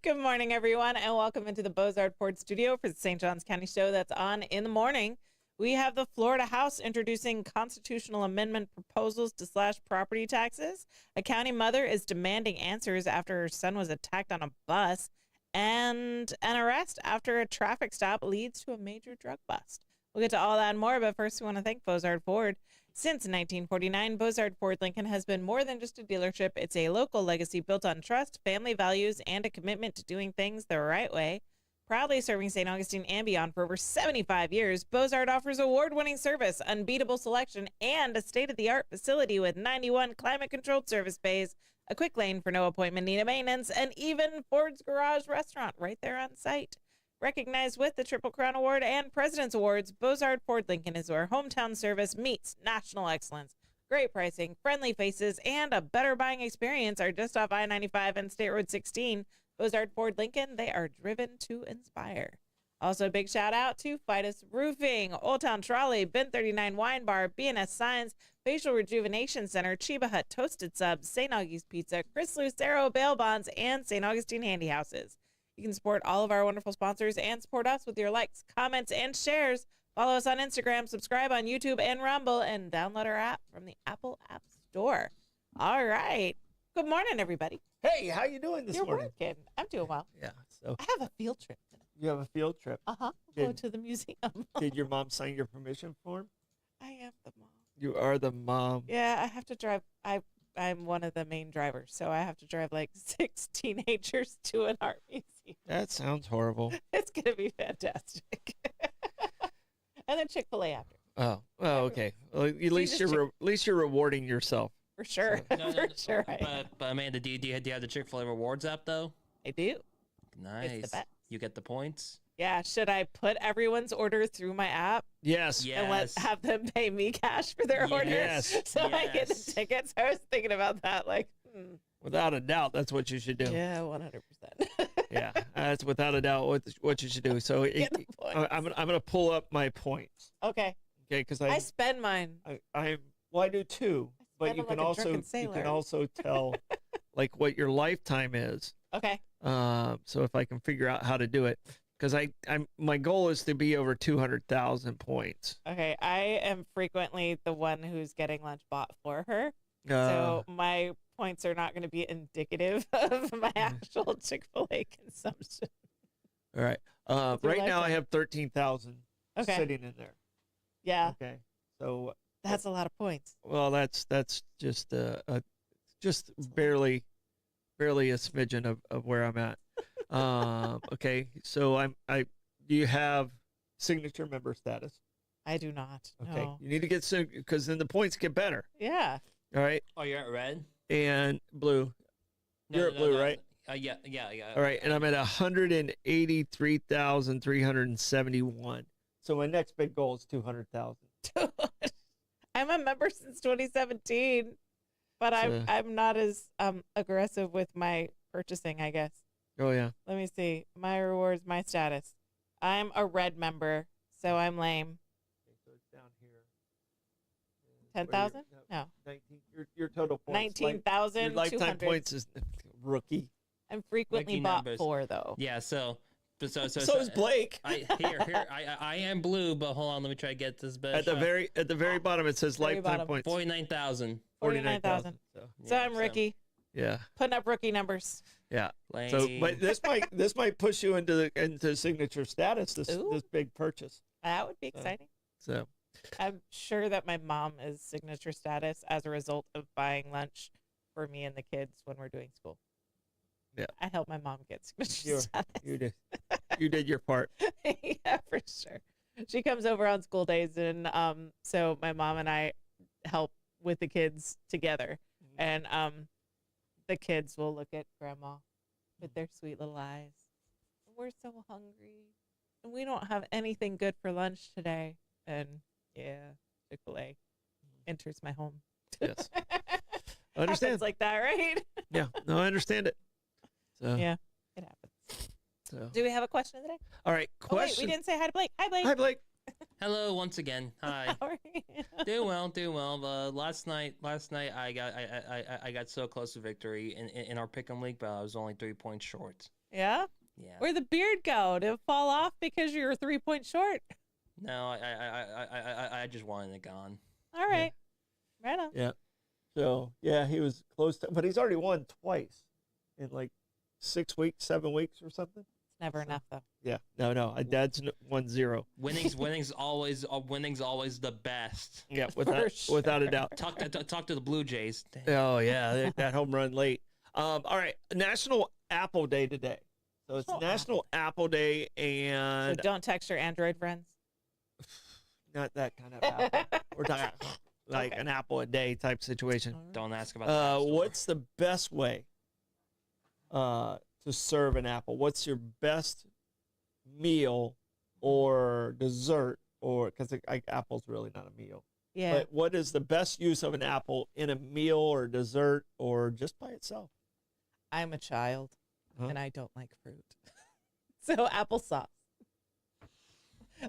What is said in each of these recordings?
Good morning, everyone, and welcome into the Bozard Ford studio for the St. Johns County Show that's on in the morning. We have the Florida House introducing constitutional amendment proposals to slash property taxes. A county mother is demanding answers after her son was attacked on a bus, and an arrest after a traffic stop leads to a major drug bust. We'll get to all that and more, but first we want to thank Bozard Ford. Since 1949, Bozard Ford Lincoln has been more than just a dealership. It's a local legacy built on trust, family values, and a commitment to doing things the right way. Proudly serving St. Augustine and beyond for over 75 years, Bozard offers award-winning service, unbeatable selection, and a state-of-the-art facility with 91 climate-controlled service bays, a quick lane for no appointment needed maintenance, and even Ford's Garage restaurant right there on site. Recognized with the Triple Crown Award and President's Awards, Bozard Ford Lincoln is where hometown service meets national excellence. Great pricing, friendly faces, and a better buying experience are just off I-95 and State Road 16. Bozard Ford Lincoln, they are driven to inspire. Also, a big shout out to Fidus Roofing, Old Town Trolley, Bin 39 Wine Bar, BNS Signs, Facial Rejuvenation Center, Chiba Hut Toasted Subs, St. Augie's Pizza, Chris Lucero Bail Bonds, and St. Augustine Handy Houses. You can support all of our wonderful sponsors and support us with your likes, comments, and shares. Follow us on Instagram, subscribe on YouTube and Rumble, and download our app from the Apple App Store. All right. Good morning, everybody. Hey, how you doing this morning? You're working. I'm doing well. Yeah. So I have a field trip today. you have a field trip. Go to the museum. Did your mom sign your permission form? I am the mom. You are the mom. Yeah, I have to drive. I'm one of the main drivers, so I have to drive like 6 teenagers to an art museum. That sounds horrible. It's going to be fantastic. And then Chick-fil-A after. Oh, okay. Well, at least you're rewarding yourself. For sure. For sure. But Amanda, do you have the Chick-fil-A Rewards app though? I do. Nice. It's the best. You get the points. Yeah. Should I put everyone's order through my app Yes. and have them pay me cash for their orders? Yes. So I get the tickets. I was thinking about that. Like, Without a doubt, that's what you should do. yeah, 100%. Yeah, that's without a doubt what you should do. So Get the points. I'm gonna pull up my points. Okay. Okay, because I spend mine. I do too. But spend you them can like a drunken you sailor. can also tell like what your lifetime is. Okay. So if I can figure out how to do it, because my goal is to be over 200,000 points. Okay. I am frequently the one who's getting lunch bought for her. Uh, So my points are not going to be indicative of my actual Chick-fil-A consumption. All right. What's your Right now I lifetime? have 13,000 Okay. sitting in there. Yeah. Okay. So That's a lot of points. well, that's just just barely a smidgen of where I'm at. Okay. So do you have signature member status? I do not. Okay. No. You need to get because then the points get better. Yeah. All right. Oh, you're at red. And blue. You're at blue, right? Yeah. All right, and I'm at 183,371. So my next big goal is 200,000. I'm a member since 2017, but I'm not as aggressive with my purchasing, I guess. Oh yeah. Let me see. My rewards, my status. I'm a red member, so I'm lame. Okay, so it's down here. 10,000? No. 19. Your total points. 19,000. Your lifetime points is rookie. I'm frequently Rookie bought numbers. for though. Yeah. So So is Blake. I am blue, but hold on, let me try to get this best. At the very bottom it says Very lifetime bottom. points. 49,000. 49,000. So I'm rookie. Yeah. Putting up rookie numbers. Yeah. So but this might push you into signature status this Ooh. big purchase. That would be exciting. So I'm sure that my mom is signature status as a result of buying lunch for me and the kids when we're doing school. Yeah. I help my mom get signature status. you did your part. Yeah, for sure. She comes over on school days, and so my mom and I help with the kids together. And the kids will look at grandma with their sweet little eyes. We're so hungry, and we don't have anything good for lunch today. And yeah, Chick-fil-A enters my home. Yes. I understand. Happens like that, right? Yeah. No, I understand it. So Yeah, it happens. So Do we have a question of the day? all right. Oh, wait, Question. we didn't say hi to Blake. Hi, Blake. Hi, Blake. Hello once again. Hi. How are you? Doing well, doing well. Last night I got so close to victory in our pick'em league, but I was only 3 points short. Yeah? Yeah. Where'd the beard go? Did it fall off because you were 3 points short? No, I just wanted it gone. All right. Right on. Yeah. So yeah, he was close to, but he's already won twice in like 6 weeks, 7 weeks, or something. It's never enough, though. Yeah. No. Dad's 1-0. Winning's always the best. Yeah, For without a doubt. Talk to the Blue Jays. Dang. Oh yeah, that home run late. All right, National Apple Day today. So it's National National Apple Day, So and don't text your Android friends. not that kind of apple. We're talking like Okay. an apple a day type situation. Don't ask about the App Store. What's the best way to serve an apple? What's your best meal or dessert, or because apple's really not a meal? Yeah. But what is the best use of an apple in a meal or dessert or just by itself? I'm a child, Huh? and I don't like fruit. So applesauce.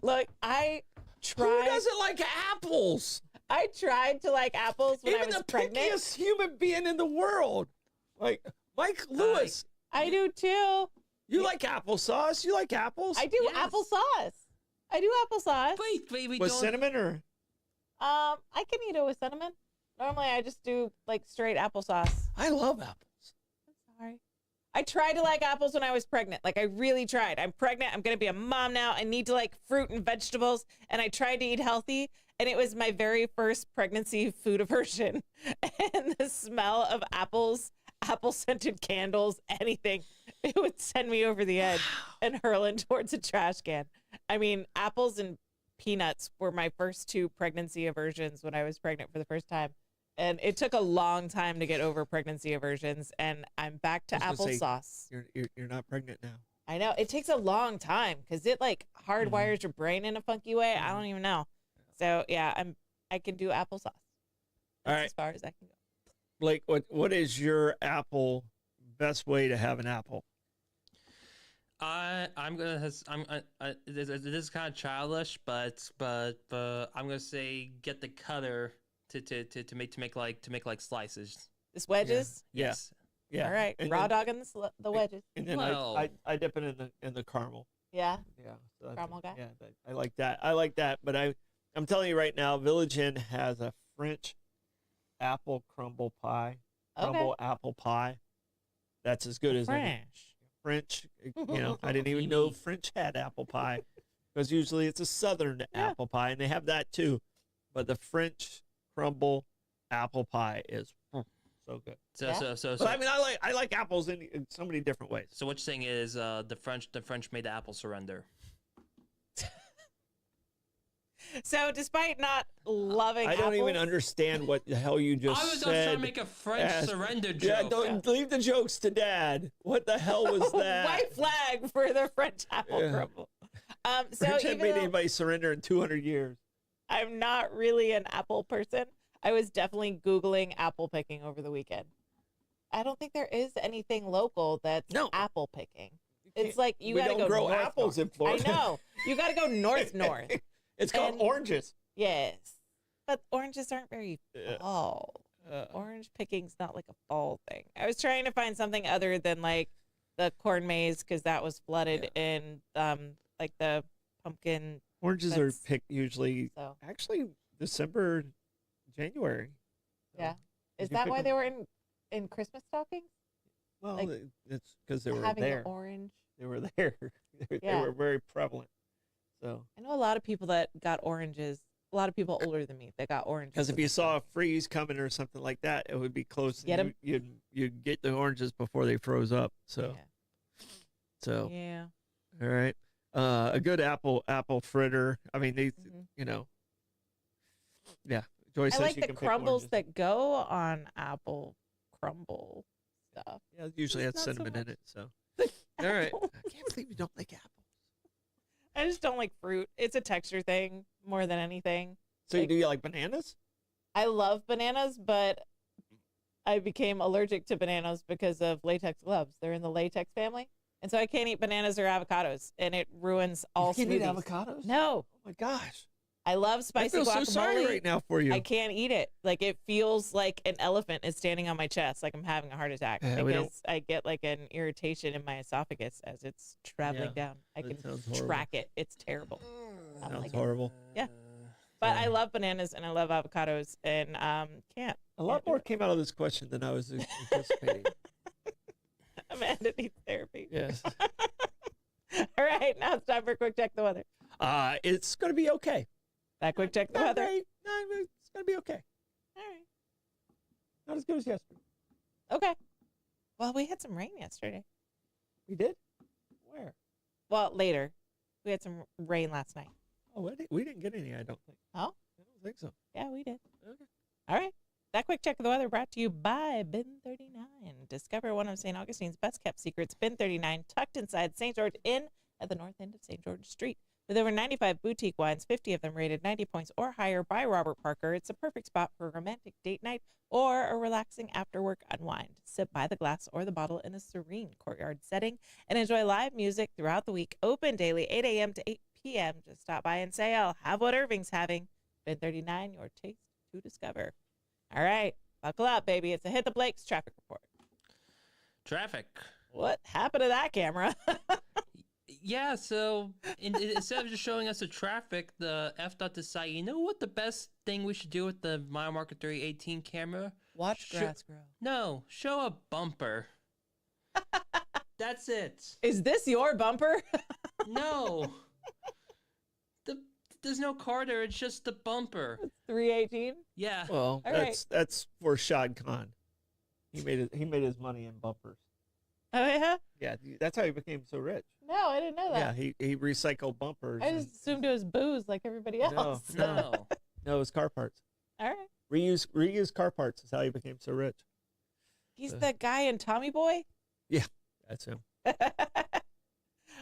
Look, I Who tried. doesn't like apples? I tried to like apples when I Even was the pregnant. pickiest human being in the world. Like Mike Lewis. I do too. You like applesauce? You like apples? I do Yes. applesauce. I do applesauce. Wait, With don't. cinnamon or? I can eat it with cinnamon. Normally, I just do like straight applesauce. I love apples. I'm sorry. I tried to like apples when I was pregnant. Like I really tried. I'm pregnant. I'm gonna be a mom now. I need to like fruit and vegetables. And I tried to eat healthy. And it was my very first pregnancy food aversion. And the smell of apples, apple scented candles, anything, it would send me over the edge and hurling towards a trash can. I mean, apples and peanuts were my first two pregnancy aversions when I was pregnant for the first time. And it took a long time to get over pregnancy aversions. And I'm back to I was gonna say, applesauce. You're not pregnant now. I know it takes a long time because it like hardwires your brain in a funky way. I don't even know. So yeah, I can do applesauce. That's right. as far as I can go. Blake, what is your apple best way to have an apple? I'm gonna. This is kind of childish, but I'm gonna say get the cutter to make like slices. This wedges. Yeah. Yes. Yeah. All right. And Raw then, dog in the wedges. and then Well- I dip it in the caramel. Yeah. Yeah. So that's Caramel guy? Yeah, I like that. I like that. But I'm telling you right now, Village Inn has a French apple crumble pie. Okay. Crumble apple pie. That's as good as any. French. French, I didn't even know French had apple pie because usually it's a Southern apple pie, and they have that too. But the French crumble apple pie is so good. So Yeah. But I mean, I like apples in so many different ways. So what you're saying is the French made the apple surrender. So despite not loving I don't even apples- understand what the hell you just I was said. trying to make a French Yes. surrender joke. Yeah, don't leave the jokes to Dad. What the hell was that? White flag for the French apple Yeah. crumble. So French even haven't made though anybody surrender in 200 years. I'm not really an apple person, I was definitely Googling apple picking over the weekend. I don't think there is anything local that's No. apple picking. can't- It's like you we got to don't go grow north, apples north. in Florida. I know. You got to go north. It's called And- oranges. Yes. But oranges aren't very Yeah. fall. Uh, Orange picking's not like a fall thing. I was trying to find something other than like the corn maze because that was flooded in like the pumpkin. Oranges are That's- picked usually, So actually, December, January. So, Yeah. did is you that pick why them? they were in Christmas stockings? Well, like, it's because they were Having there. the orange. They were there. They Yeah. were very prevalent. So, I know a lot of people that got oranges. A lot of people older than me that got oranges. because if at you the saw a time. freeze coming or something like that, it would be close. Get 'em? You'd get the oranges before they froze up. So, so Yeah. all right. A good apple fritter. I mean, these, Mhm. you know. Yeah, Joyce I says like you the can pick crumbles oranges. that go on apple crumble stuff. Yeah, usually Just has not so cinnamon in much. it. So, The all right. apple. I can't believe you don't like apples. I just don't like fruit. It's a texture thing more than anything. So Like- do you like bananas? I love bananas, but I became allergic to bananas because of latex gloves. They're in the latex family. And so I can't eat bananas or avocados, and it ruins all you can't eat smoothies. avocados? No, my gosh. I love I spicy feel guacamole. so sorry right now for you. I can't eat it. Like it feels like an elephant is standing on my chest, like I'm having a heart attack Yeah, we don't- because I get like an irritation in my esophagus as it's traveling Yeah, down. I that can sounds horrible. track it. It's terrible. I don't Sounds like it. horrible. Yeah. But I Yeah. love bananas and I love avocados and can't. A lot Can't do more it. came out of this question than I was anticipating. Amanda needs therapy. Yes. All right, now it's time for a quick check the weather. It's going to be okay. That quick check the Not weather. great. No, it's going to be okay. All right. Not as good as yesterday. Okay. Well, we had some rain yesterday. We did? Where? Well, later. We had some rain last night. Oh, we didn't get any, I don't think. Oh? I don't think so. Yeah, we did. Okay. All right. That quick check of the weather brought to you by Bin 39. Discover one of St. Augustine's best kept secrets. Bin 39, tucked inside St. George Inn at the north end of St. George Street. With over 95 boutique wines, 50 of them rated 90 points or higher by Robert Parker, it's a perfect spot for a romantic date night or a relaxing after work unwind. Sit by the glass or the bottle in a serene courtyard setting and enjoy live music throughout the week. Open daily, 8 a.m. to 8 p.m. Just stop by and say, I'll have what Irving's having. Bin 39, your taste to discover. All right, buckle up, baby. It's a Hit the Blakes traffic report. Traffic. What happened to that camera? Yeah, so instead of just showing us the traffic, the FDOT decided, you know what the best thing we should do with the Mile Marker 318 camera? Watch grass grow. No, show a bumper. That's it. Is this your bumper? No. There's no car there, it's just the bumper. 318? Yeah. Well, All right. that's for Shad Khan. He made his money in bumpers. Oh, yeah? Yeah, that's how he became so rich. No, I didn't know Yeah, that. he recycled bumpers. I just assumed it was booze like everybody else. No. No, it was car parts. All right. Reuse car parts is how he became so rich. He's the guy in Tommy Boy? That's him.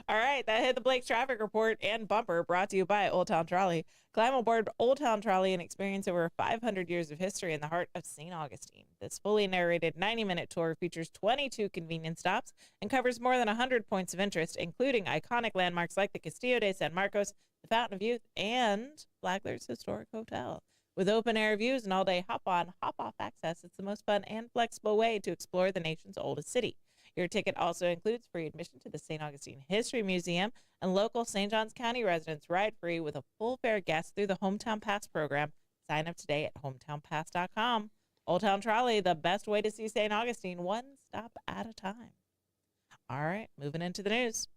All right, that hit the Blake traffic report and bumper brought to you by Old Town Trolley. Climb aboard Old Town Trolley and experience over 500 years of history in the heart of St. Augustine. This fully narrated 90-minute tour features 22 convenience stops and covers more than 100 points of interest, including iconic landmarks like the Castillo de San Marcos, the Fountain of Youth, and Flagler's Historic Hotel. With open-air views and all-day hop-on, hop-off access, it's the most fun and flexible way to explore the nation's oldest city. Your ticket also includes free admission to the St. Augustine History Museum, and local St. Johns County residents ride free with a full fare guest through the Hometown Pass program. Sign up today at hometownpass.com. Old Town Trolley, the best way to see St. Augustine, one stop at a time. All right, moving into the news.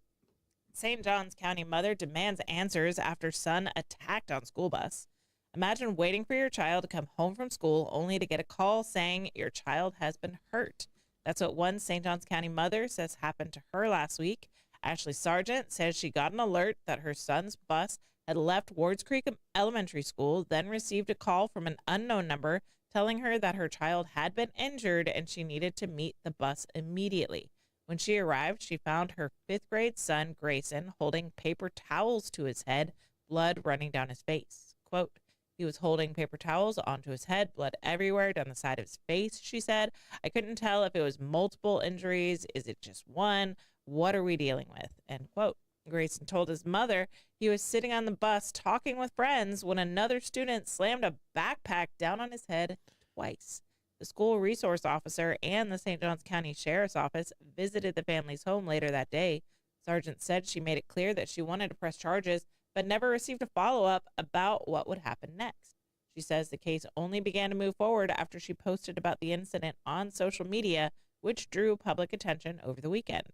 St. Johns County mother demands answers after son attacked on school bus. Imagine waiting for your child to come home from school only to get a call saying your child has been hurt. That's what one St. Johns County mother says happened to her last week. Ashley Sargent says she got an alert that her son's bus had left Wards Creek Elementary School, then received a call from an unknown number telling her that her child had been injured and she needed to meet the bus immediately. When she arrived, she found her 5th grade son, Grayson, holding paper towels to his head, blood running down his face. Quote, he was holding paper towels onto his head, blood everywhere down the side of his face, she said. I couldn't tell if it was multiple injuries. Is it just one? What are we dealing with? End quote. Grayson told his mother he was sitting on the bus talking with friends when another student slammed a backpack down on his head twice. The school resource officer and the St. Johns County Sheriff's Office visited the family's home later that day. Sargent said she made it clear that she wanted to press charges, but never received a follow-up about what would happen next. She says the case only began to move forward after she posted about the incident on social media, which drew public attention over the weekend.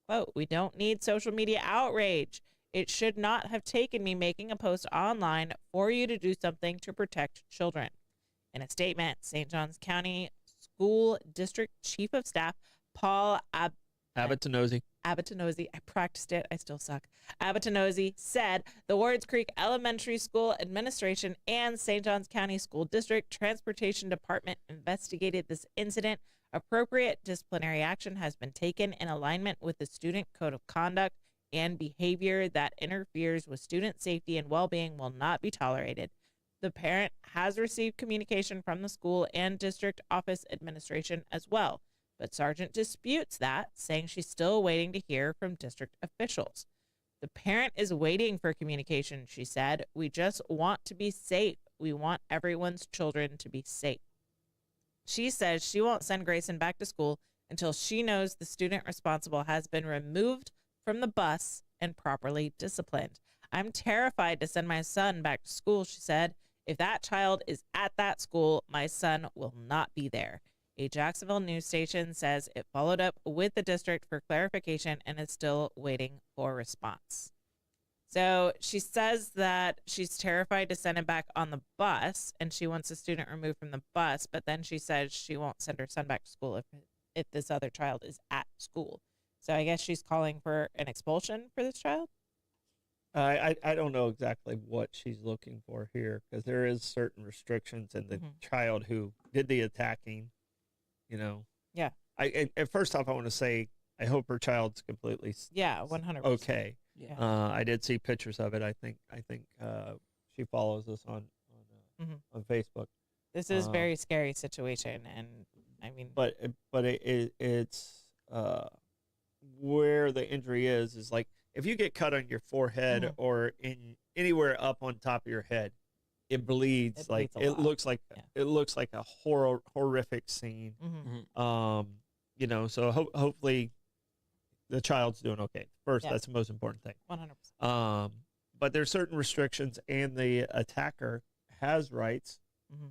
Quote, we don't need social media outrage. It should not have taken me making a post online for you to do something to protect children. In a statement, St. Johns County School District Chief of Staff Paul Abbott-Tanosi. Abbott-Tanosi, I practiced it, I still suck. Abbott-Tanosi said the Wards Creek Elementary School Administration and St. Johns County School District Transportation Department investigated this incident. Appropriate disciplinary action has been taken in alignment with the Student Code of Conduct, and behavior that interferes with student safety and well-being will not be tolerated. The parent has received communication from the school and district office administration as well, but Sargent disputes that, saying she's still waiting to hear from district officials. The parent is waiting for communication, she said. We just want to be safe. We want everyone's children to be safe. She says she won't send Grayson back to school until she knows the student responsible has been removed from the bus and properly disciplined. I'm terrified to send my son back to school, she said. If that child is at that school, my son will not be there. A Jacksonville news station says it followed up with the district for clarification and is still waiting for a response. So she says that she's terrified to send him back on the bus and she wants the student removed from the bus, but then she says she won't send her son back to school if this other child is at school. So I guess she's calling for an expulsion for this child? I don't know exactly what she's looking for here because there is certain restrictions in the child who did the attacking, you know. Yeah. At first off, I want to say I hope her child's completely Yeah, 100%. okay. Yeah. I did see pictures of it. I think she follows us on Facebook. This is a very scary situation, and I mean, But it's where the injury is like if you get cut on your forehead or in anywhere up on top of your head, it bleeds. It bleeds a it lot. looks like it looks like a horrific scene. You know, so hopefully the child's doing okay. First, that's the most important thing. 100%. But there's certain restrictions, and the attacker has rights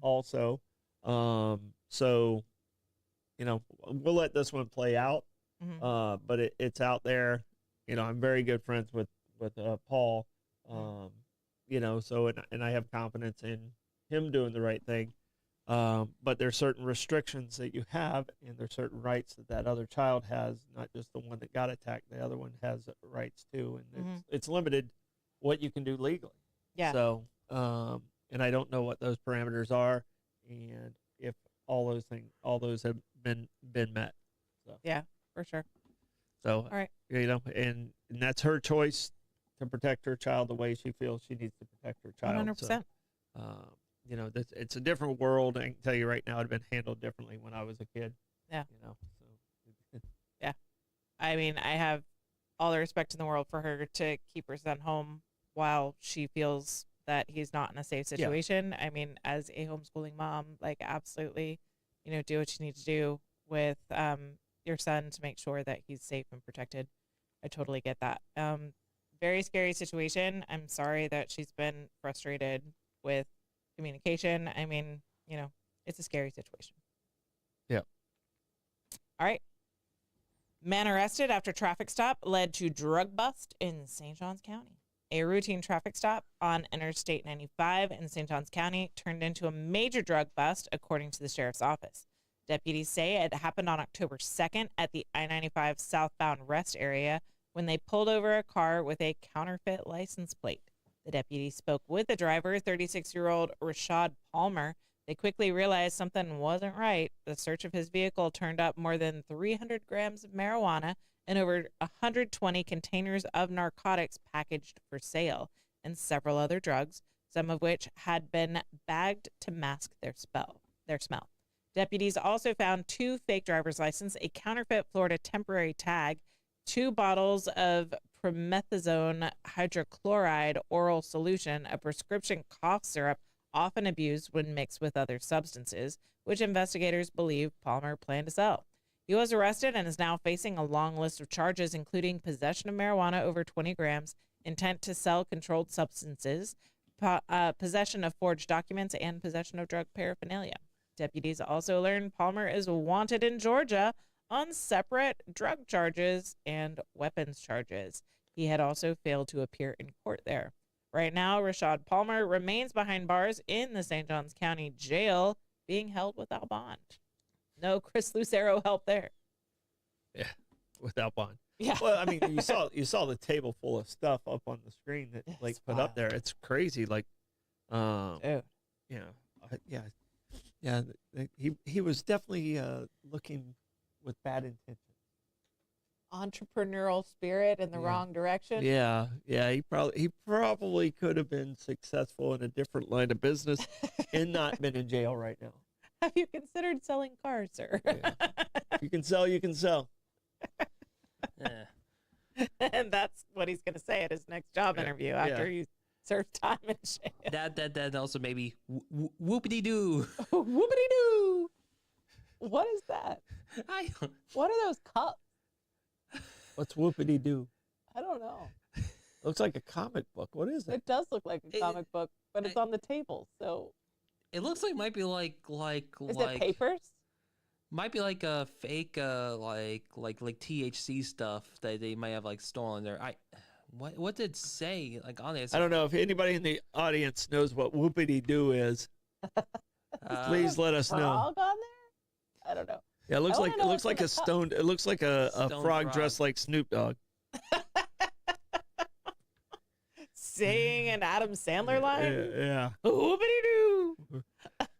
also. So, you know, we'll let this one play out. But it's out there. You know, I'm very good friends with Paul. You know, so and I have confidence in him doing the right thing. But there's certain restrictions that you have, and there's certain rights that other child has, not just the one that got attacked. The other one has rights too, and it's limited what you can do legally. Yeah. So, and I don't know what those parameters are, and if all those have been met. So. Yeah, for sure. So, all right. You know, and that's her choice to protect her child the way she feels she needs to protect her child. 100%. So, you know, it's a different world. I can tell you right now, it'd been handled differently when I was a kid. Yeah. You know, so. Yeah. I mean, I have all the respect in the world for her to keep her son home while she feels that he's not in a safe situation. I mean, as a homeschooling mom, like absolutely, you know, do what you need to do with your son to make sure that he's safe and protected. I totally get that. Very scary situation. I'm sorry that she's been frustrated with communication. I mean, you know, it's a scary situation. Yeah. All right. Man arrested after traffic stop led to drug bust in St. Johns County. A routine traffic stop on Interstate 95 in St. Johns County turned into a major drug bust, according to the sheriff's office. Deputies say it happened on October 2nd at the I-95 southbound rest area when they pulled over a car with a counterfeit license plate. The deputy spoke with the driver, 36-year-old Rashad Palmer. They quickly realized something wasn't right. The search of his vehicle turned up more than 300 grams of marijuana and over 120 containers of narcotics packaged for sale, and several other drugs, some of which had been bagged to mask their smell. Deputies also found 2 fake driver's licenses, a counterfeit Florida temporary tag, 2 bottles of promethazone hydrochloride oral solution, a prescription cough syrup often abused when mixed with other substances, which investigators believe Palmer planned to sell. He was arrested and is now facing a long list of charges, including possession of marijuana over 20 grams, intent to sell controlled substances, possession of forged documents, and possession of drug paraphernalia. Deputies also learned Palmer is wanted in Georgia on separate drug charges and weapons charges. He had also failed to appear in court there. Right now, Rashad Palmer remains behind bars in the St. Johns County Jail, being held without bond. No Chris Lucero help there. Yeah, without bond. Yeah. Well, I mean, you saw the table full of stuff up on the screen that It's like put wild. up there. It's crazy. Like, Dude. you know, yeah. He was definitely looking with bad intentions. Entrepreneurial spirit in the Yeah. wrong direction. Yeah. He probably could have been successful in a different line of business and not been in jail right now. Have you considered selling cars, sir? Yeah. If you can sell, you can sell. Yeah. And And that's what he's going to say at his next job Yeah, interview after he served time in jail. That also maybe whoopity doo. Whoopity doo. What is that? I don't. What are those cups? What's whoopity doo? I don't know. Looks like a comic book. What is it? It does look like a It- comic book, but it's on the table. So It looks like might be like is it papers? might be like a fake like THC stuff that they might have like stolen there. What did it say like on it? I don't know if anybody in the audience knows what whoopity doo is. Please let us know. Frog on there? I don't know. Yeah, it looks I wanna like know it looks what's in like the a cup. stoned. It looks like a Stoned frog frog. dressed like Snoop Dogg. Saying an Adam Sandler line? Yeah. Whoopity doo.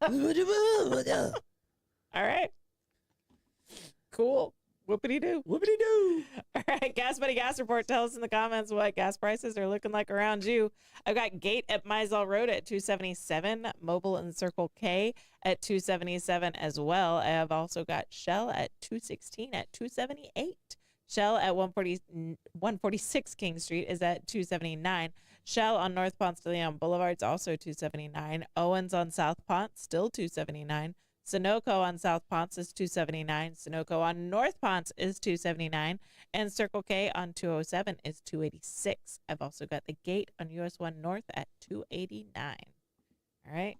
Whoopity All right. Cool. Whoopity doo. doo. All right, Gas Buddy Gas Report. Tell us in the comments what gas prices are looking like around you. I've got Gate at Mizell Road at $2.77, Mobile and Circle K at $2.77 as well. I have also got Shell at $2.16 at $2.78. Shell at 146 King Street is at $2.79. Shell on North Ponce de Leon Boulevard is also $2.79. Owens on South Ponce still $2.79. Sunoco on South Ponce is $2.79. Sunoco on North Ponce is $2.79. And Circle K on 207 is $2.86. I've also got the Gate on US 1 North at $2.89. All right.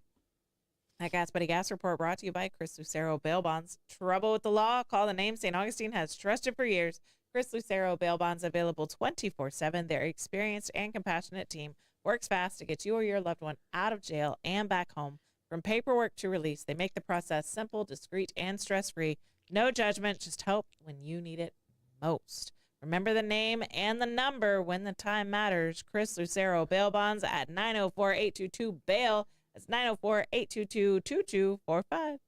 That Gas Buddy Gas Report brought to you by Chris Lucero Bail Bonds. Trouble with the law? Call the name St. Augustine has trusted for years. Chris Lucero Bail Bonds available 24/7. Their experienced and compassionate team works fast to get you or your loved one out of jail and back home. From paperwork to release, they make the process simple, discreet, and stress-free. No judgment, just help when you need it most. Remember the name and the number when the time matters. Chris Lucero Bail Bonds at 904-822-BAIL. That's 904-822-2245.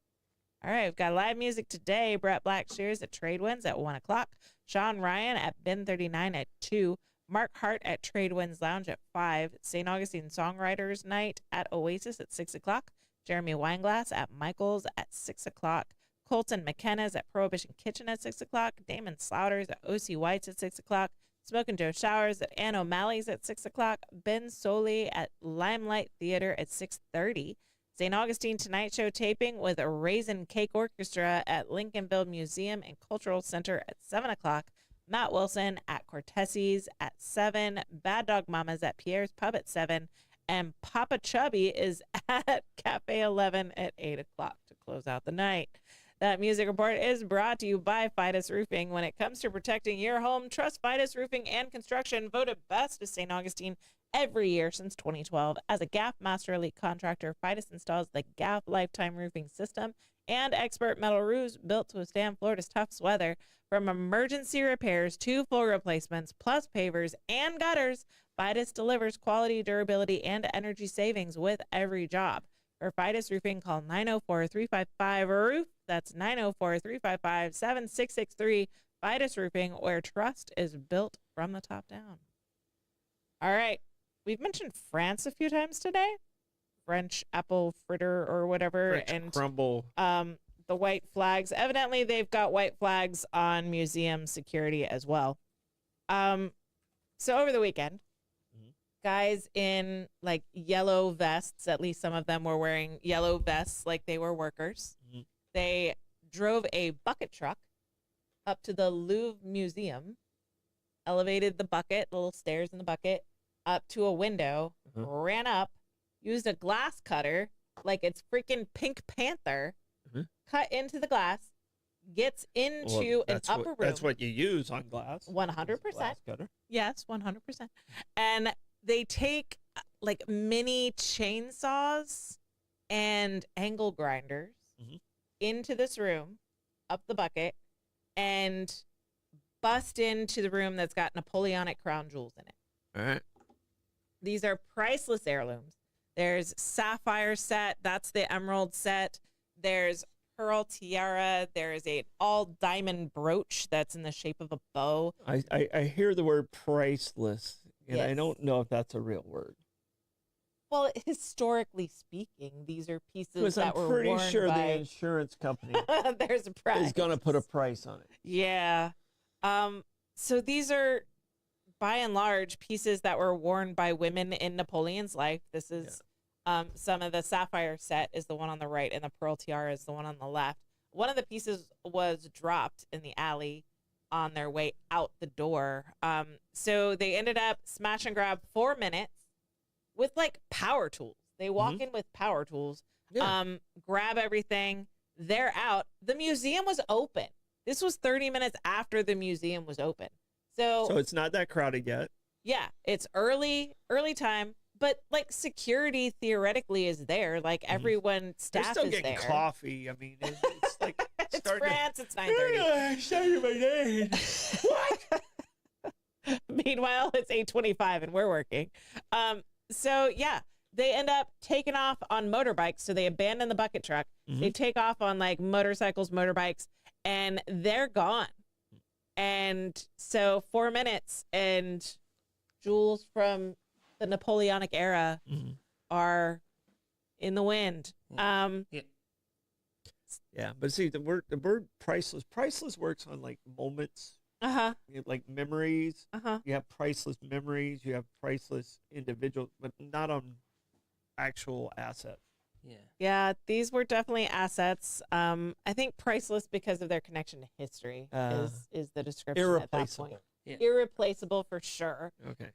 All right, we've got live music today. Brett Blackshears at Tradewinds at 1 o'clock. Sean Ryan at Ben 39 at 2. Mark Hart at Tradewinds Lounge at 5. St. Augustine Songwriters Night at Oasis at 6 o'clock. Jeremy Weinglass at Michael's at 6 o'clock. Colton McKenna's at Prohibition Kitchen at 6 o'clock. Damon Slaughter's at O.C. White's at 6 o'clock. Smokin' Joe Showers at Ann O'Malley's at 6 o'clock. Ben Soley at Limelight Theater at 6:30. St. Augustine Tonight Show taping with a Raisin Cake Orchestra at Lincolnville Museum and Cultural Center at 7 o'clock. Matt Wilson at Cortesi's at 7. Bad Dog Mama's at Pierre's Pub at 7. And Papa Chubby is at Cafe 11 at 8 o'clock to close out the night. That music report is brought to you by Fidus Roofing. When it comes to protecting your home, trust Fidus Roofing and Construction. Voted best of St. Augustine every year since 2012. As a GAF Master Elite contractor, Fidus installs the GAF Lifetime Roofing System and expert metal roofs built to withstand Florida's toughest weather. From emergency repairs to full replacements, plus pavers and gutters, Fidus delivers quality, durability, and energy savings with every job. For Fidus Roofing, call 904-355-ROOF. That's 904-355-7663. Fidus Roofing, where trust is built from the top down. All right. We've mentioned France a few times today. French apple fritter or whatever. French and crumble. the white flags. Evidently, they've got white flags on museum security as well. So over the weekend, guys in like yellow vests, at least some of them were wearing yellow vests like they were workers. Mhm. They drove a bucket truck up to the Louvre Museum, elevated the bucket, the little stairs in the bucket, up to a window, ran up, used a glass cutter like it's freaking Pink Panther, cut into the glass, gets into an upper room. That's what you use on glass. 100%. Glass cutter. Yes, 100%. And they take like mini chainsaws and angle grinders into this room, up the bucket, and bust into the room that's got Napoleonic crown jewels in it. All right. These are priceless heirlooms. There's sapphire set. That's the emerald set. There's pearl tiara. There's a all diamond brooch that's in the shape of a bow. I hear the word priceless, and I Yes. don't know if that's a real word. Well, historically speaking, these are pieces Because I'm that were pretty worn sure by... the insurance company There's a price. is going to put a price on it. Yeah. So these are by and large pieces that were worn by women in Napoleon's life. This is some of the sapphire set is the one on the right, and the pearl tiara is the one on the left. One of the pieces was dropped in the alley on their way out the door. So they ended up smash and grab 4 minutes with like power tools. They walk in with power tools, grab everything. They're out. The museum was open. This was 30 minutes after the museum was open. So it's not that crowded yet. yeah, it's early time, but like security theoretically is there. Like everyone, They're staff still is getting there. coffee. I mean, it's like It's starting to- France. It's 9:30. Started my day. What? Meanwhile, it's 8:25 and we're working. So yeah, they end up taking off on motorbikes. So they abandon the bucket truck. They take off on like motorcycles, motorbikes, and they're gone. And so 4 minutes and jewels from the Napoleonic era are in the wind. Yeah, but see, the word priceless. Priceless works on like moments, Uh-huh. like memories. Uh-huh. You have priceless memories. You have priceless individuals, but not on actual assets. Yeah. Yeah, these were definitely assets. I think priceless because of their connection to history is the description at that Irreplaceable. point. Yeah. Irreplaceable for sure. Okay.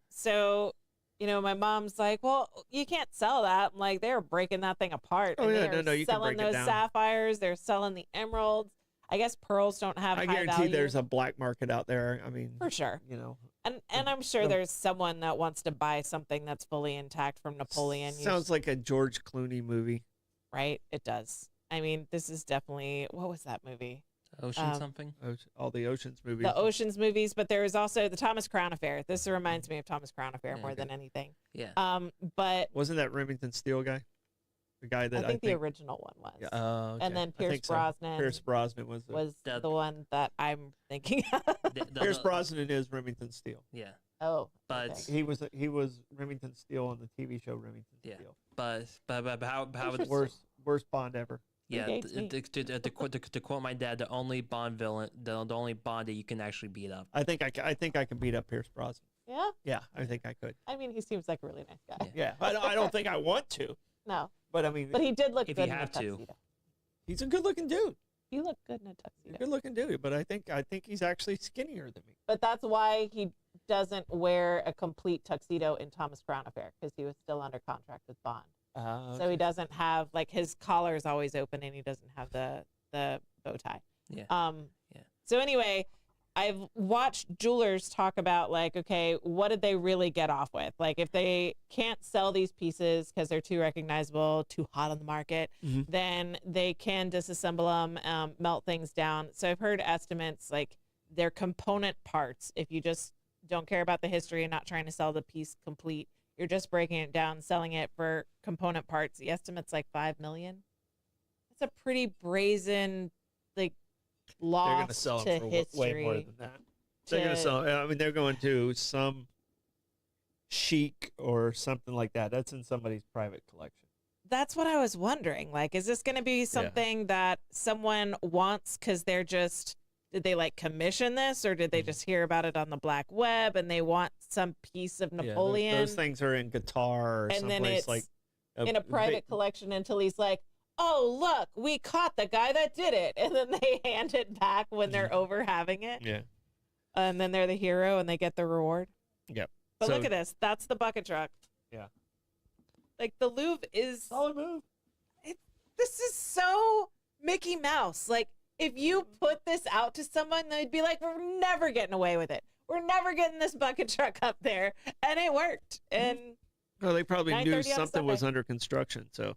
So, you know, my mom's like, well, you can't sell that. I'm like, they're breaking that thing apart. Oh, and yeah, they're no, you can selling break it those down. sapphires. They're selling the emeralds. I guess pearls don't have I high guarantee value. there's a black market out there. I mean, For sure. you know, And I'm sure there's someone that wants to buy something that's fully intact from Napoleon. sounds like a George Clooney movie. Right? It does. I mean, this is definitely, what was that movie? Ocean something. All the Oceans movies. The Oceans movies, but there is also the Thomas Crown Affair. This reminds me of Thomas Crown Affair more than anything. Yeah. But Wasn't that Remington Steele guy? The guy that I think the original one was. Yeah, okay. And then I Pierce think so. Brosnan Pierce Brosnan was the one that I'm thinking of. Pierce Brosnan is Remington Steele. Yeah. Oh, But okay. He was Remington Steele on the TV show Remington Yeah. Steele. but how Worst Bond ever. yeah Predates me. to quote my dad, the only Bond villain, the only Bond that you can actually beat up. I think I can beat up Pierce Brosnan. Yeah? Yeah, I think I could. I mean, he seems like a really nice guy. Yeah, I don't think I want to, No. but I mean, But he did look If good you in a have to. tuxedo. he's a good-looking dude. He looked good in a He's a tuxedo. good-looking dude, but I think he's actually skinnier than me. But that's why he doesn't wear a complete tuxedo in Thomas Crown Affair, because he was still under contract with Bond. So he doesn't have, like, his collar is always open and he doesn't have the bow tie. Yeah. Yeah. So anyway, I've watched jewelers talk about, like, okay, what did they really get off with? Like, if they can't sell these pieces because they're too recognizable, too hot on the market, then they can disassemble them, melt things down. So I've heard estimates, like, their component parts, if you just don't care about the history and not trying to sell the piece complete, you're just breaking it down, selling it for component parts. The estimate's like $5 million. That's a pretty brazen, like, They're loss going to sell to him for history. way more than that. They're going to to- sell. I mean, they're going to some chic or something like that. That's in somebody's private collection. That's what I was wondering. Like, is this going to be something that someone wants because they're just, did they like commission this, or did they just hear about it on the black web and they want some piece of Napoleon? Yeah, those things are in Qatar or And then someplace it's like in a private collection until he's like, oh, look, we caught the guy that did it. And then they hand it back when they're over having it. Yeah. And then they're the hero and they get the reward. Yep. But So- look at this. That's the bucket truck. Yeah. Like, the Louvre is, Solid move. this is so Mickey Mouse. Like, if you put this out to someone, they'd be like, we're never getting away with it. We're never getting this bucket truck up there. And it worked. And Well, they probably 9:30 knew on a something was Sunday. under construction. So,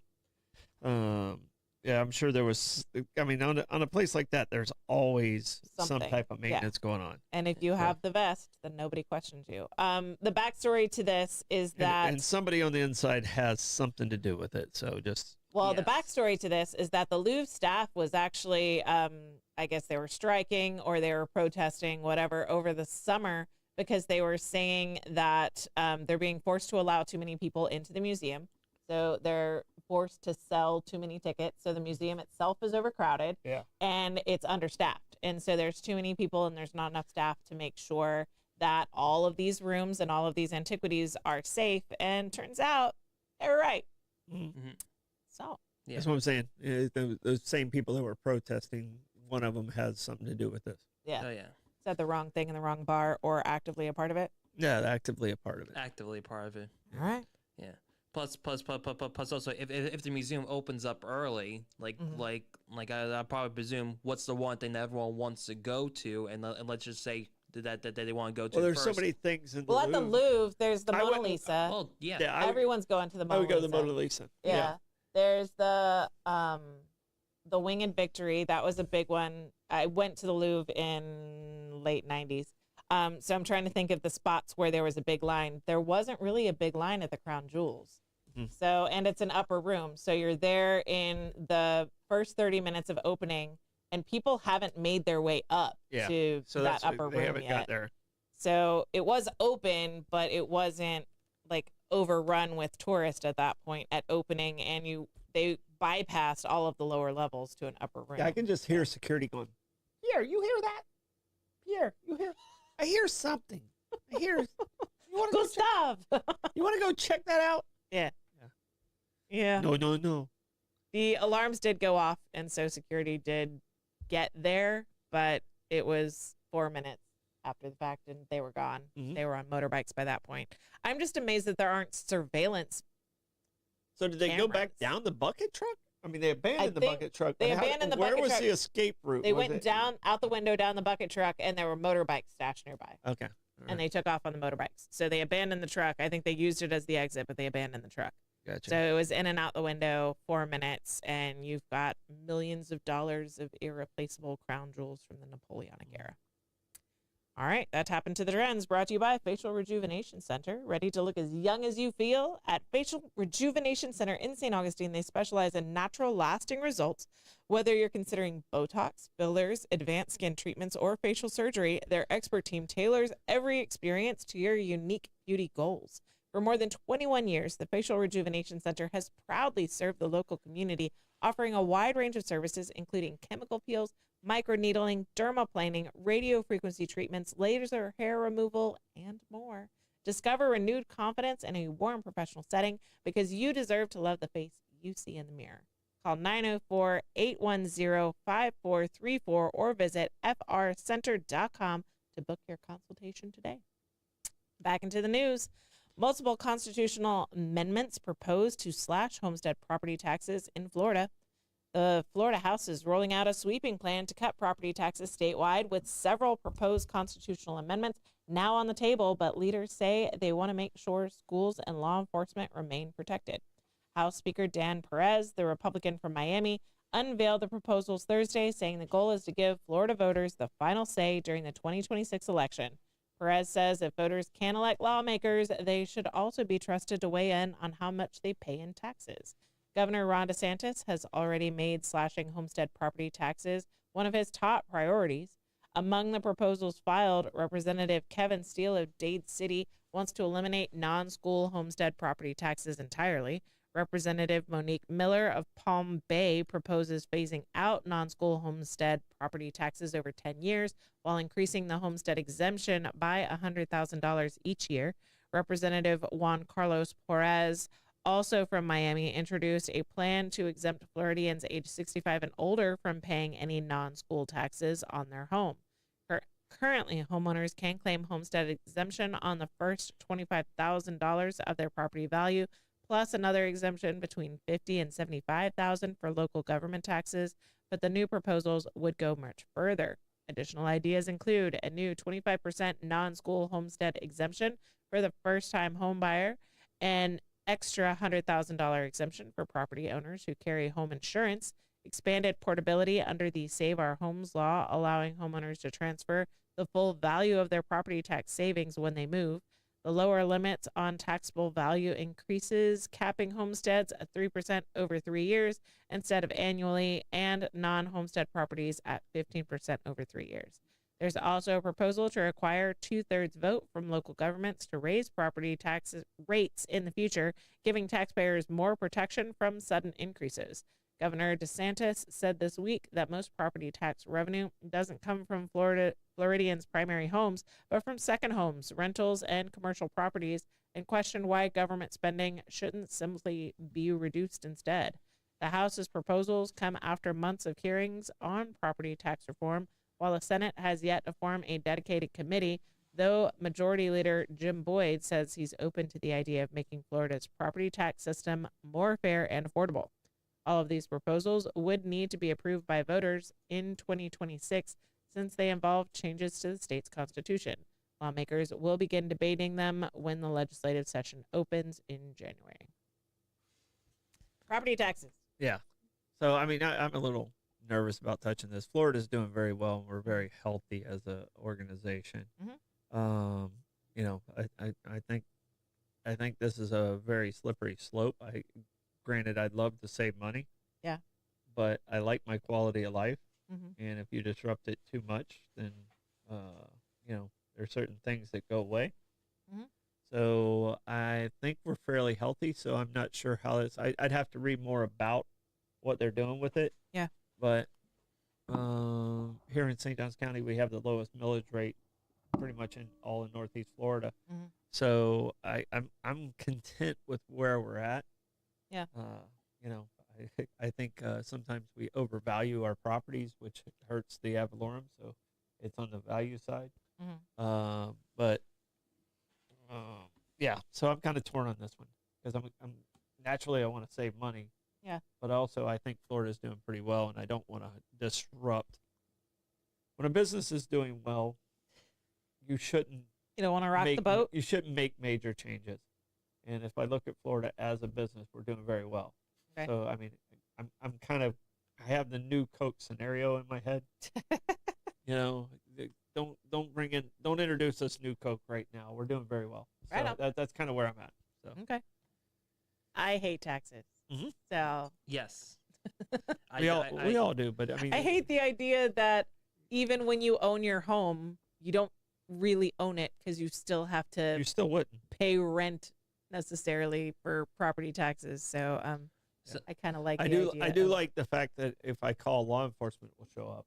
yeah, I'm sure there was. I mean, on a place like that, there's always some Something, type of yeah. maintenance going on. and if you have the vest, then nobody questions you. The backstory to this is And, that and somebody on the inside has something to do with it. So just well, the Yes. backstory to this is that the Louvre staff was actually, I guess they were striking or they were protesting, whatever, over the summer because they were saying that they're being forced to allow too many people into the museum. So they're forced to sell too many tickets. So the museum itself is overcrowded Yeah. and it's understaffed. And so there's too many people and there's not enough staff to make sure that all of these rooms and all of these antiquities are safe, and turns out they were right. Mhm. So Yeah. That's what I'm saying. Those same people that were protesting, one of them has something to do with this. yeah, Oh yeah. said the wrong thing in the wrong bar or actively a part of it. Yeah, they're actively a part of it. Actively part of it. All right. Yeah. Plus also, if the museum opens up early, I probably presume what's the one thing that everyone wants to go to, and let's just say that they want to go to. Well, there's first. so many things in the Well, at the Louvre. Louvre, there's the I Mona wouldn't- Lisa. Well, yeah. Yeah, I would, Everyone's going to the I Mona would go to Lisa. the Mona Lisa. Yeah. There's the Winged Victory. That was a big one. I went to the Louvre in late 90s. So I'm trying to think of the spots where there was a big line. There wasn't really a big line at the Crown Jewels. Mhm. So, and it's an upper room. So you're there in the first 30 minutes of opening, and people haven't made their way up Yeah. to So that that's upper they room haven't yet. got there. So it was open, but it wasn't like overrun with tourists at that point at opening, and they bypassed all of the lower levels to an upper room. Yeah, I can just hear security going, "Here, you hear that? Here, you hear? I hear something. I hear. You want to go? Gustav. You want to go check that out? Yeah. No. The alarms did go off, and so security did get there, but it was 4 minutes after the fact, and they were gone. Mhm. They were on motorbikes by that point. I'm just amazed that there aren't surveillance. So did they go back Cameras. down the bucket truck? I mean, they abandoned the think bucket truck. they but abandoned the where bucket was truck. the escape route? They Was went it- down out the window, down the bucket truck, and there were motorbikes stashed nearby. Okay. And they took off on the motorbikes. So they abandoned the truck. I think they used it as the exit, but they abandoned the truck. Gotcha. So it was in and out the window, 4 minutes, and you've got millions of dollars of irreplaceable crown jewels from the Napoleonic era. All right, that happened to the trends. Brought to you by Facial Rejuvenation Center. Ready to look as young as you feel? At Facial Rejuvenation Center in St. Augustine, they specialize in natural, lasting results. Whether you're considering Botox, fillers, advanced skin treatments, or facial surgery, their expert team tailors every experience to your unique beauty goals. For more than 21 years, the Facial Rejuvenation Center has proudly served the local community, offering a wide range of services, including chemical peels, microneedling, dermaplaning, radio frequency treatments, laser hair removal, and more. Discover renewed confidence in a warm professional setting because you deserve to love the face you see in the mirror. Call 904-810-5434 or visit frcenter.com to book your consultation today. Back into the news. Multiple constitutional amendments proposed to slash homestead property taxes in Florida. The Florida House is rolling out a sweeping plan to cut property taxes statewide, with several proposed constitutional amendments now on the table, but leaders say they want to make sure schools and law enforcement remain protected. House Speaker Dan Perez, the Republican from Miami, unveiled the proposals Thursday, saying the goal is to give Florida voters the final say during the 2026 election. Perez says if voters can elect lawmakers, they should also be trusted to weigh in on how much they pay in taxes. Governor Ron DeSantis has already made slashing homestead property taxes one of his top priorities. Among the proposals filed, Representative Kevin Steele of Dade City wants to eliminate non-school homestead property taxes entirely. Representative Monique Miller of Palm Bay proposes phasing out non-school homestead property taxes over 10 years while increasing the homestead exemption by $100,000 each year. Representative Juan Carlos Perez, also from Miami, introduced a plan to exempt Floridians age 65 and older from paying any non-school taxes on their home. Currently, homeowners can claim homestead exemption on the first $25,000 of their property value, plus another exemption between $50,000 and $75,000 for local government taxes, but the new proposals would go much further. Additional ideas include a new 25% non-school homestead exemption for the first-time home buyer, an extra $100,000 exemption for property owners who carry home insurance, expanded portability under the Save Our Homes law, allowing homeowners to transfer the full value of their property tax savings when they move. The lower limits on taxable value increases, capping homesteads at 3% over 3 years instead of annually, and non-homestead properties at 15% over 3 years. There's also a proposal to require 2/3 vote from local governments to raise property tax rates in the future, giving taxpayers more protection from sudden increases. Governor DeSantis said this week that most property tax revenue doesn't come from Floridians' primary homes, but from second homes, rentals, and commercial properties, and questioned why government spending shouldn't simply be reduced instead. The House's proposals come after months of hearings on property tax reform, while the Senate has yet to form a dedicated committee, though Majority Leader Jim Boyd says he's open to the idea of making Florida's property tax system more fair and affordable. All of these proposals would need to be approved by voters in 2026 since they involve changes to the state's constitution. Lawmakers will begin debating them when the legislative session opens in January. Property taxes. Yeah. So, I mean, I'm a little nervous about touching this. Florida's doing very well, and we're very healthy as an organization. You know, I think this is a very slippery slope. Granted, I'd love to save money. Yeah. But I like my quality of life, Mm-hmm. and if you disrupt it too much, then you know, there are certain things that go away. Mhm. So I think we're fairly healthy. So I'm not sure how this. I'd have to read more about what they're doing with it. Yeah. But here in St. Johns County, we have the lowest millage rate pretty much in all of Northeast Florida. Mhm. So I'm content with where we're at. Yeah. You know, I think sometimes we overvalue our properties, which hurts the ad valorem. So it's on the value side. Mhm. But yeah, so I'm kind of torn on this one because I'm naturally I want to save money. Yeah. But also I think Florida's doing pretty well, and I don't want to disrupt. When a business is doing well, you shouldn't You don't want to rock make, the boat? You shouldn't make major changes. And if I look at Florida as a business, we're doing very well. Okay. So I mean, I'm kind of I have the new Coke scenario in my head. You know, don't introduce us new Coke right now. We're doing very well. Right So on. that's kind of where I'm at. So Okay. I hate taxes. Mhm. So Yes. we all do, but I mean, I hate the idea that even when you own your home, you don't really own it because you still have to you still wouldn't. pay rent necessarily for property taxes. So So- I kind of like I the do idea I do of- like the fact that if I call, law enforcement will show up,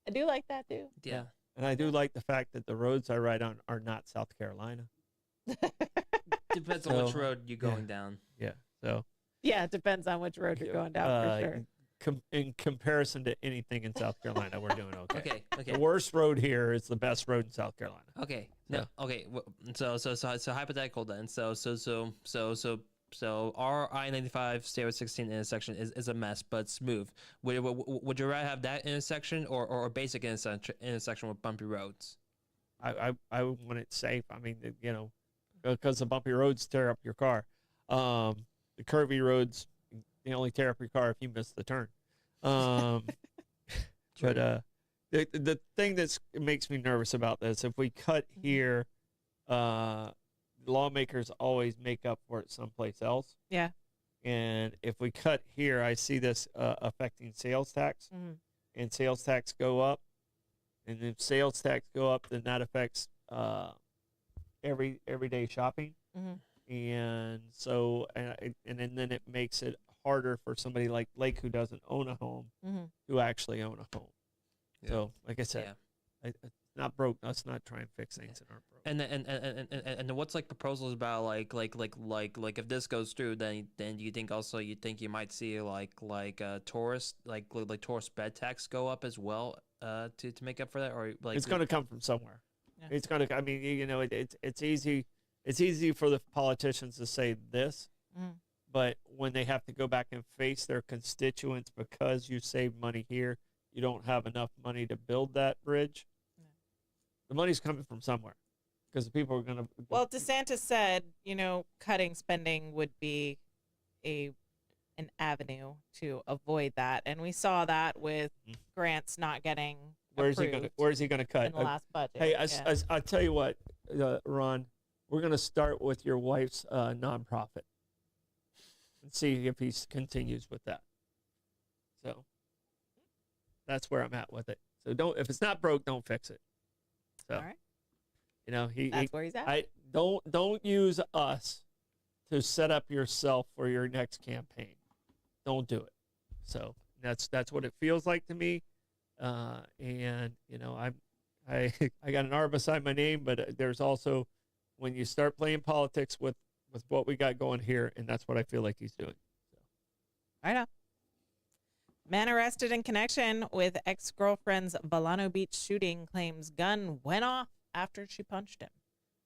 I do like that too. Yeah. and I do like the fact that the roads I ride on are not South Carolina. Depends on which So, road you're going down. Yeah. So Yeah, it depends on which road you're going down for sure. in comparison to anything in South Carolina, we're doing okay. Okay. Okay. The worst road here is the best road in South Carolina. Okay. No. Okay. So hypothetical then. So our I-95 State Road 16 intersection is a mess, but smooth. Would you rather have that intersection or a basic intersection with bumpy roads? I would want it safe. I mean, you know, because the bumpy roads tear up your car. The curvy roads, they only tear up your car if you miss the turn. But the thing that makes me nervous about this, if we cut here, lawmakers always make up for it someplace else. Yeah. And if we cut here, I see this affecting sales tax, Mhm. and sales tax go up. And if sales tax go up, then that affects everyday shopping. Mhm. And so, and then it makes it harder for somebody like Lake who doesn't own a home Mhm. to actually own a home. Yeah. So, like I said, Yeah. it's not broke. Let's not try and fix things that aren't broke. And what's like proposals about like if this goes through, then you think you might see like tourist tourist bed tax go up as well to make up for that, or like It's going to come from somewhere. Yeah. It's going to. I mean, you know, it's easy. It's easy for the politicians to say this, Mhm. but when they have to go back and face their constituents because you save money here, you don't have enough money to build that bridge. Yeah. The money's coming from somewhere because the people are going to. Well, DeSantis said, cutting spending would be an avenue to avoid that, and we saw that with Mhm. grants not getting Where's he approved going to? Where's he going to cut? in the last budget. Hey, Yeah. I tell you what, Ron, we're going to start with your wife's nonprofit and see if he continues with that. So that's where I'm at with it. So if it's not broke, don't fix it. So All right, you know that's where he's at. I don't use us to set up yourself for your next campaign. Don't do it. So That's what it feels like to me. And you know, I I got an R beside my name, but there's also when you start playing politics with what we got going here, and that's what I feel like he's doing. So. I know. Man arrested in connection with ex-girlfriend's Volano Beach shooting claims gun went off after she punched him.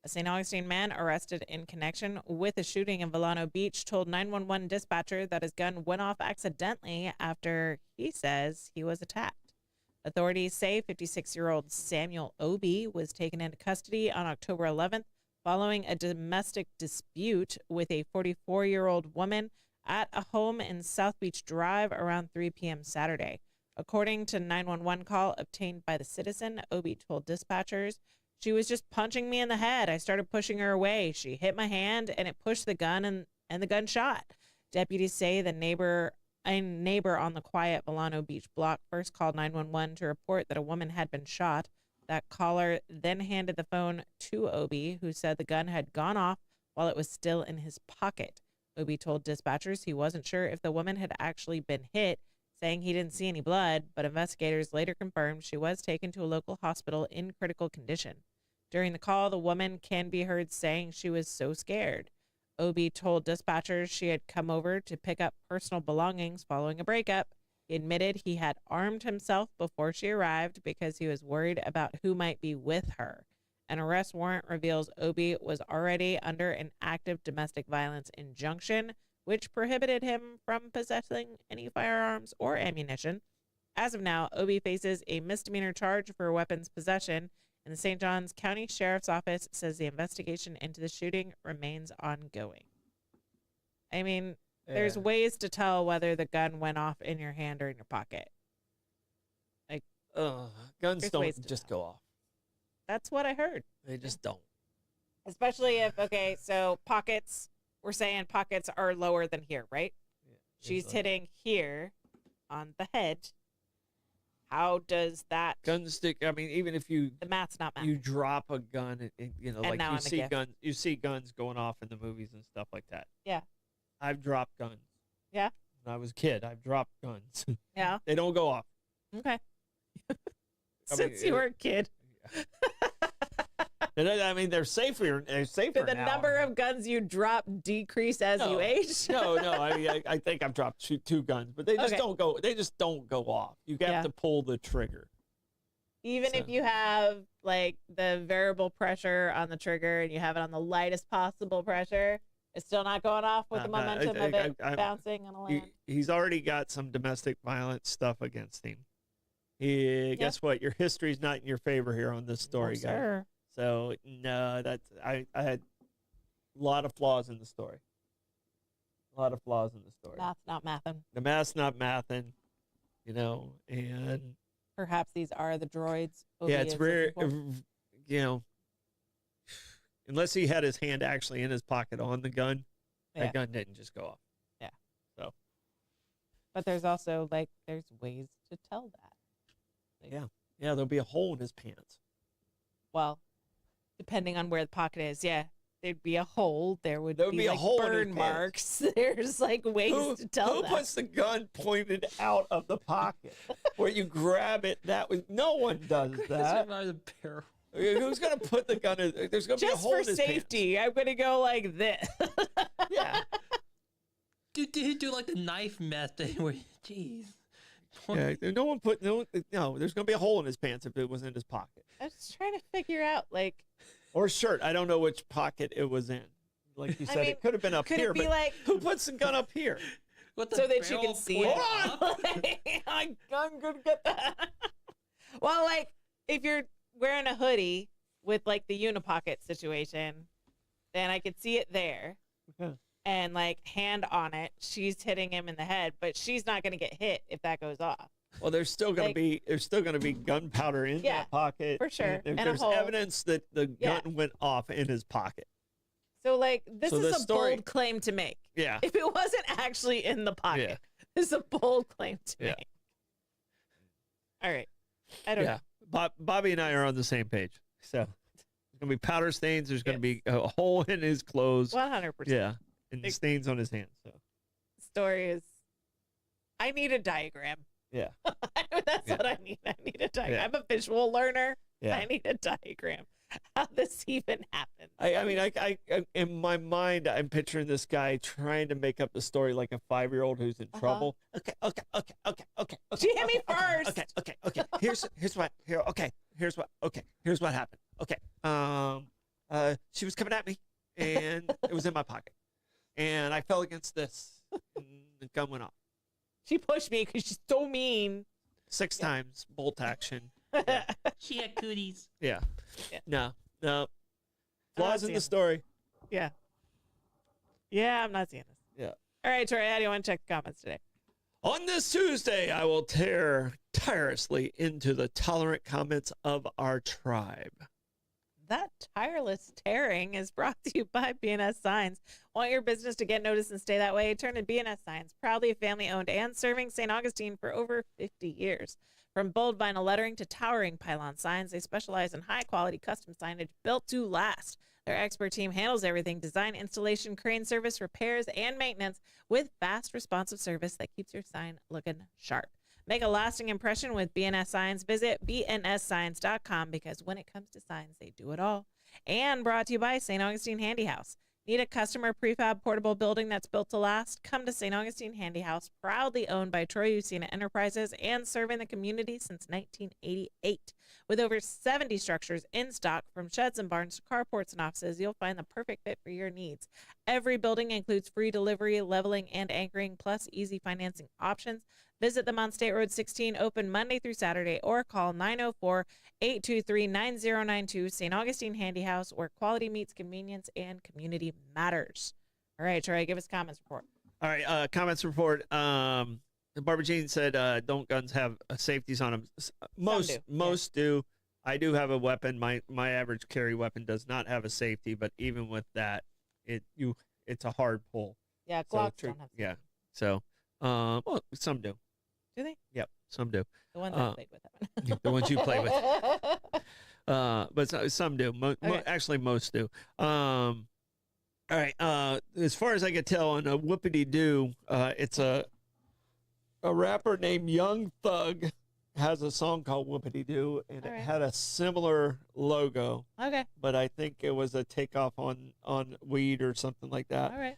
A St. Augustine man arrested in connection with a shooting in Volano Beach told 911 dispatcher that his gun went off accidentally after he says he was attacked. Authorities say 56-year-old Samuel Obi was taken into custody on October 11th following a domestic dispute with a 44-year-old woman at a home in South Beach Drive around 3 p.m. Saturday. According to 911 call obtained by the citizen, Obi told dispatchers, "She was just punching me in the head. I started pushing her away. She hit my hand and it pushed the gun and the gun shot." Deputies say a neighbor on the quiet Volano Beach block first called 911 to report that a woman had been shot. That caller then handed the phone to Obi, who said the gun had gone off while it was still in his pocket. Obi told dispatchers he wasn't sure if the woman had actually been hit, saying he didn't see any blood, but investigators later confirmed she was taken to a local hospital in critical condition. During the call, the woman can be heard saying she was so scared. Obi told dispatchers she had come over to pick up personal belongings following a breakup. He admitted he had armed himself before she arrived because he was worried about who might be with her. An arrest warrant reveals Obi was already under an active domestic violence injunction, which prohibited him from possessing any firearms or ammunition. As of now, Obi faces a misdemeanor charge for weapons possession, and the St. Johns County Sheriff's Office says the investigation into the shooting remains ongoing. I mean, there's ways to tell whether the gun went off in your hand or in your pocket. Guns there's don't ways to just tell. go off. That's what I heard. They just don't. Especially if, okay, so pockets, we're saying pockets are lower than here, right? Yeah, She's like, hitting here on the head. How does that, guns stick. I mean, even if you the math's not math. you drop a gun, and you know, And like now you I'm a see gift. guns going off in the movies and stuff like that. Yeah. I've dropped guns. Yeah? When I was a kid, I've dropped guns. Yeah. They don't go off. Okay. I Since mean, you were a kid. I mean, they're safer. They're safer Did the now. number of guns you drop decrease as you No. age? No. I think I've dropped two guns, but they just Okay. don't go. They just don't go off. You have Yeah. to pull the trigger. Even if So- you have like the variable pressure on the trigger and you have it on the lightest possible pressure, it's still not going off with the No, momentum of it I- bouncing on a land. He's already got some domestic violence stuff against him. Guess what? Your history's not in your favor here on this story, No, guys. sir. So no, I had a lot of flaws in the story. A lot of flaws in the story. Math's not mathing. The math's not mathing, you know, and Perhaps these are the droids. yeah, Obi it's is rare, looking for. you know, unless he had his hand actually in his pocket on the gun, Yeah. that gun didn't just go off. But there's also like there's ways to tell that. Yeah, there'll be a hole in his pants. Well, depending on where the pocket is, yeah. There'd be a hole. There would There'd be be a like hole in his burn pants. marks. There's like ways to tell who that. puts the gun pointed out of the pocket where you grab it? No one does that. Who's gonna put the gun in? There's gonna be a Just hole for in his safety, I'm gonna go like this. pants. Yeah. Do like the knife method where, jeez. Yeah, no one put no. There's gonna be a hole in his pants if it was in his pocket I was just trying to figure out, like, or shirt. I don't know which pocket it was in. Like you I said, mean, it could have been up could here. it be but like who puts the gun up here? What the so that you barrel can see pointed it? up? I'm gonna get that. Well, like if you're wearing a hoodie with like the unipocket situation, then I could see it there. Yeah. And like hand on it, she's hitting him in the head, but she's not gonna get hit if that goes off. Well, there's still gonna Like- be gunpowder in Yeah, that pocket for sure. and And a there's hole. evidence that the Yeah. gun went off in his pocket. So like this So is the a story- bold claim to make. Yeah. If it wasn't actually in the pocket, Yeah. this is a bold claim to Yeah. make. All right. I don't know. Bobby and I are on the same page. So there's gonna be powder stains. There's gonna be a hole in his clothes. 100%. Yeah, and Big- stains on his hands. So Story is I need a diagram. Yeah. That's Yeah. what I need. I need a diagram. Yeah. I'm a visual learner. Yeah. I need a diagram. How this even happened. I mean, I in my mind, I'm picturing this guy trying to make up the story like a 5-year-old who's in trouble. Okay. She hit me okay, first. Okay. Here's what. Here's what happened. Okay. She was coming at me, and it was in my pocket, and I fell against this, and the gun went off She pushed me because she's so mean. 6 times, bolt action. She had cooties. Yeah. Yeah. No. I'm not Flaws in seeing the it. story. Yeah. Yeah, I'm not seeing this. Yeah. All right, Troy, how do you want to check the comments today? On this Tuesday, I will tear tirelessly into the tolerant comments of our tribe. That tireless tearing is brought to you by BNS Signs. Want your business to get noticed and stay that way? Turn to BNS Signs, proudly family-owned and serving St. Augustine for over 50 years. From bold vinyl lettering to towering pylon signs, they specialize in high-quality custom signage built to last. Their expert team handles everything: design, installation, crane service, repairs, and maintenance with fast, responsive service that keeps your sign looking sharp. Make a lasting impression with BNS Signs. Visit bnssigns.com because when it comes to signs, they do it all. And brought to you by St. Augustine Handy House. Need a customer prefab portable building that's built to last? Come to St. Augustine Handy House, proudly owned by Troy Usina Enterprises and serving the community since 1988. With over 70 structures in stock, from sheds and barns to carports and offices, you'll find the perfect fit for your needs. Every building includes free delivery, leveling, and anchoring, plus easy financing options. Visit them on State Road 16, open Monday through Saturday, or call 904-823-9092. St. Augustine Handy House, where quality meets convenience and community matters. All right, Troy, give us a comments report. All right, comments report. Barbara Jean said, "Don't guns have safeties on them?" Most do. I do have a weapon. My average carry weapon does not have a safety, but even with that, it's a hard pull. Yeah, So Glocks don't have yeah. So, well, some do. Do they? Yep, some do. The ones I played with haven't. The ones you play with. But some do. Okay. Actually, most do. All right. As far as I can tell, on a Whoopity Doo, it's a rapper named Young Thug has a song called Whoopity Doo, and All it right. had a similar logo, Okay, but I think it was a takeoff on weed or something like that. all right.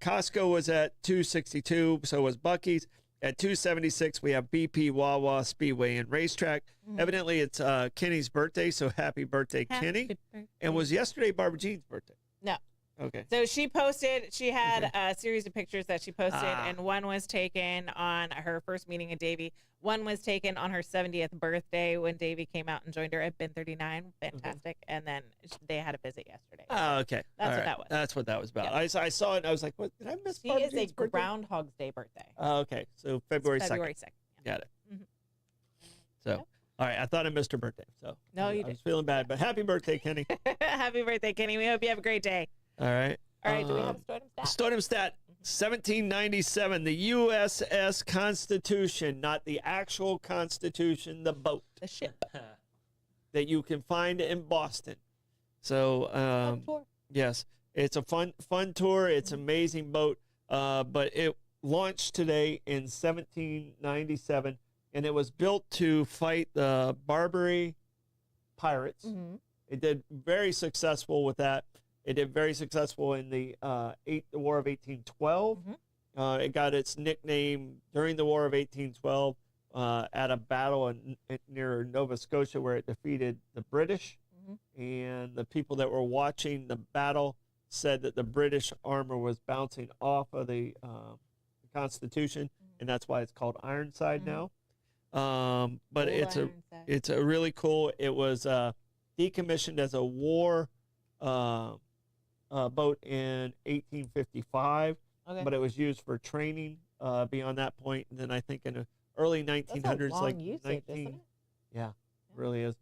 Costco was at $262, so was Buc-ee's. At $276, we have BP, Wawa, Speedway, and Racetrack. Mhm. Evidently, it's Kenny's birthday, so happy birthday, Kenny. Happy birthday. And was yesterday Barbara Jean's birthday? No. Okay. So she posted, she had Okay. a series of pictures that she posted, and one was taken on her first meeting of Davey. One was taken on her 70th birthday when Davey came out and joined her at Bin 39. Fantastic. And then they had a visit yesterday. Oh, okay. That's All what right. that was. That's what that was about. Yep. I saw it and I was like, what? Did I miss She Barbara is a Jean's birthday? Groundhog's Day birthday. Oh, okay. So February 2nd. February 2nd. Got it. Mhm. So, Yep. all right. I thought I missed her birthday. So No, you I did. was feeling bad, but happy birthday, Kenny. Happy birthday, Kenny. We hope you have a great day. All right. All right, do we have a Stodum stat? Stodum stat 1797, the USS Constitution, not the actual Constitution, the boat The ship. that you can find in Boston. So, Tour. yes, it's a fun tour. It's an amazing boat. But it launched today in 1797, and it was built to fight the Barbary pirates. Mhm. It did very successful with that. It did very successful in the War of 1812. Mhm. It got its nickname during the War of 1812 at a battle near Nova Scotia where it defeated the British. Mhm. And the people that were watching the battle said that the British armor was bouncing off of the Constitution, and that's why it's called Ironside now. But Old it's Ironside. it's a really cool. It was decommissioned as a war boat in 1855, Okay. but it was used for training beyond that point. And then I think in the early That's 1900s, a long like usage, isn't it? yeah, really is,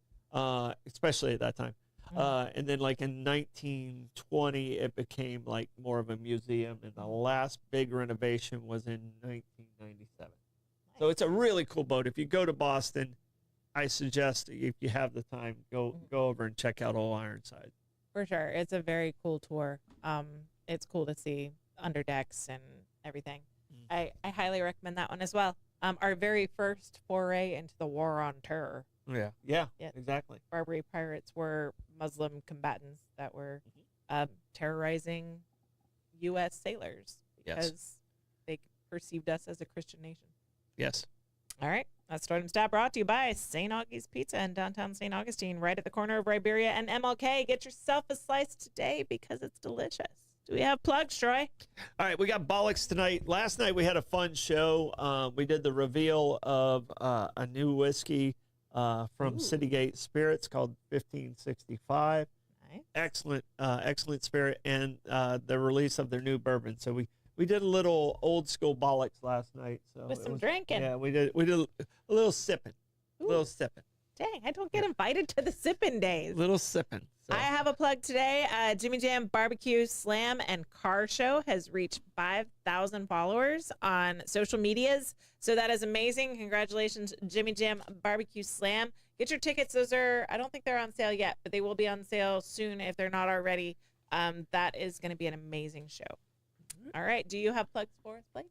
especially at that time. Mhm. And then like in 1920, it became like more of a museum, and the last big renovation was in 1997. So it's a really cool boat. If you go to Boston, I suggest if you have the time, go over and check out Old Ironside. For sure. It's a very cool tour. It's cool to see underdecks and everything. Mm. I highly recommend that one as well. our very first foray into the war on terror. Yeah, Yeah. exactly. Barbary pirates were Muslim combatants that were terrorizing U.S. sailors Yes. because they perceived us as a Christian nation. Yes. All right. That's Stardom Stat brought to you by St. Augie's Pizza in downtown St. Augustine, right at the corner of Riberia and MLK. Get yourself a slice today because it's delicious. Do we have plugs, Troy? All right, we got Bollocks tonight. Last night we had a fun show. We did the reveal of a new whiskey from Ooh. Citygate Spirits called 1565. Nice. Excellent spirit, and the release of their new bourbon. So we did a little old school Bollocks last night. So With it some was- drinking. Yeah, we did a little sipping. A Ooh. little sipping. Dang, I don't get invited to the sipping days. Little sipping. So. I have a plug today. Jimmy Jam Barbecue Slam and Car Show has reached 5,000 followers on social medias. So that is amazing. Congratulations, Jimmy Jam Barbecue Slam. Get your tickets. Those are, I don't think they're on sale yet, but they will be on sale soon if they're not already. That is going to be an amazing show. All right. Do you have plugs for us, Blake?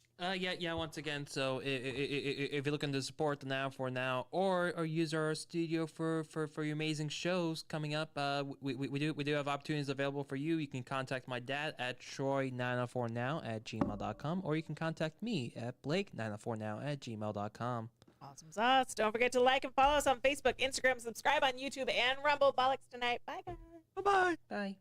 Yeah. Once again, so if you're looking to support the Now for Now or use our studio for your amazing shows coming up, we do have opportunities available for you. You can contact my dad at troy904now@gmail.com, or you can contact me at blake904now@gmail.com. Awesome sauce. Don't forget to like and follow us on Facebook, Instagram, subscribe on YouTube, and Rumble. Bollocks tonight. Bye, guys. Bye-bye. Bye.